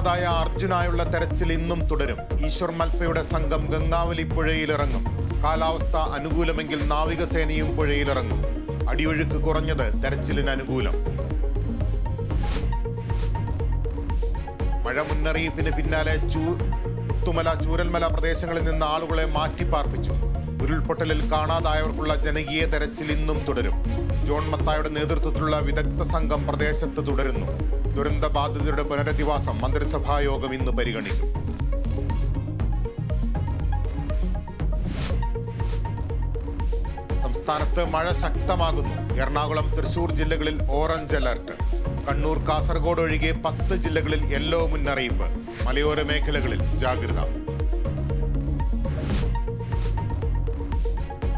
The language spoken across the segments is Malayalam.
ായ അർജുനായുള്ള തെരച്ചിൽ ഇന്നും തുടരും. ഈശ്വർ മൽപ്പയുടെ സംഘം ഗംഗാവലി പുഴയിലിറങ്ങും. കാലാവസ്ഥ അനുകൂലമെങ്കിൽ നാവികസേനയും പുഴയിലിറങ്ങും. അടിയൊഴുക്ക് കുറഞ്ഞത് തെരച്ചിലിന് അനുകൂലം. മഴ മുന്നറിയിപ്പിന് പിന്നാലെ പുത്തുമല, ചൂരൽമല പ്രദേശങ്ങളിൽ നിന്ന് ആളുകളെ മാറ്റിപ്പാർപ്പിച്ചു. ഉരുൾപൊട്ടലിൽ കാണാതായവർക്കുള്ള ജനകീയ തെരച്ചിൽ ഇന്നും തുടരും. ജോൺ മത്തായുടെ നേതൃത്വത്തിലുള്ള വിദഗ്ധ സംഘം പ്രദേശത്ത് തുടരുന്നു. ദുരന്ത ബാധിതരുടെ പുനരധിവാസം മന്ത്രിസഭാ യോഗം ഇന്ന് പരിഗണിക്കും. സംസ്ഥാനത്ത് മഴ ശക്തമാകുന്നു. എറണാകുളം, തൃശൂർ ജില്ലകളിൽ ഓറഞ്ച് അലർട്ട്. കണ്ണൂർ, കാസർഗോഡ് ഒഴികെ 10 ജില്ലകളിൽ യെല്ലോ മുന്നറിയിപ്പ്. മലയോര മേഖലകളിൽ ജാഗ്രത.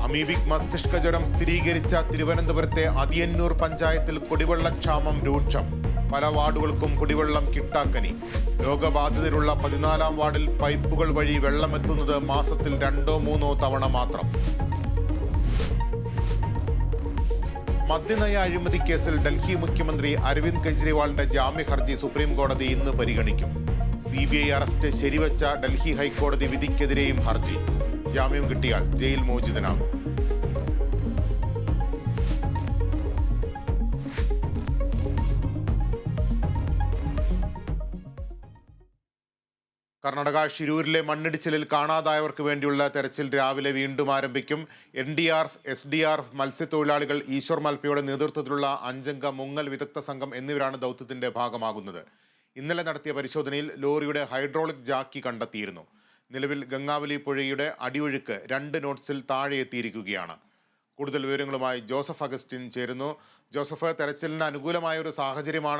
അമീബിക് മസ്തിഷ്ക ജ്വരം സ്ഥിരീകരിച്ച തിരുവനന്തപുരത്തെ അതിയന്നൂർ പഞ്ചായത്തിൽ കുടിവെള്ളക്ഷാമം രൂക്ഷം. പല വാർഡുകൾക്കും കുടിവെള്ളം കിട്ടാക്കനി. രോഗബാധിതരുള്ള 14-ാം വാർഡിൽ പൈപ്പുകൾ വഴി വെള്ളമെത്തുന്നത് മാസത്തിൽ 2-3 തവണ മാത്രം. മദ്യനയ അഴിമതി കേസിൽ ഡൽഹി മുഖ്യമന്ത്രി അരവിന്ദ് കെജ്രിവാളിന്റെ ജാമ്യ ഹർജി സുപ്രീം കോടതി ഇന്ന് പരിഗണിക്കും. CBI അറസ്റ്റ് ശരിവച്ച ഡൽഹി ഹൈക്കോടതി വിധിക്കെതിരെയും ഹർജി. ജാമ്യം കിട്ടിയാൽ ജയിൽ മോചിതനാകും. കർണാടക ഷിരൂരിലെ മണ്ണിടിച്ചിലിൽ കാണാതായവർക്ക് വേണ്ടിയുള്ള തെരച്ചിൽ രാവിലെ വീണ്ടും ആരംഭിക്കും. NDRF, SDRF, മത്സ്യത്തൊഴിലാളികൾ, ഈശ്വർ മൽപ്പയുടെ നേതൃത്വത്തിലുള്ള 5-അംഗ മുങ്ങൽ വിദഗ്ധ സംഘം എന്നിവരാണ് ദൗത്യത്തിന്റെ ഭാഗമാകുന്നത്. ഇന്നലെ നടത്തിയ പരിശോധനയിൽ ലോറിയുടെ ഹൈഡ്രോളിക് ജാക്കി കണ്ടെത്തിയിരുന്നു. നിലവിൽ ഗംഗാവലി പുഴയുടെ അടിയൊഴുക്ക് 2 നോട്ട്സിൽ താഴെ എത്തിയിരിക്കുകയാണ്. കൂടുതൽ വിവരങ്ങളുമായി ജോസഫ് അഗസ്റ്റിൻ ചേരുന്നു. ജോസഫ്, തെരച്ചിലിന് അനുകൂലമായ ഒരു സാഹചര്യമാണ്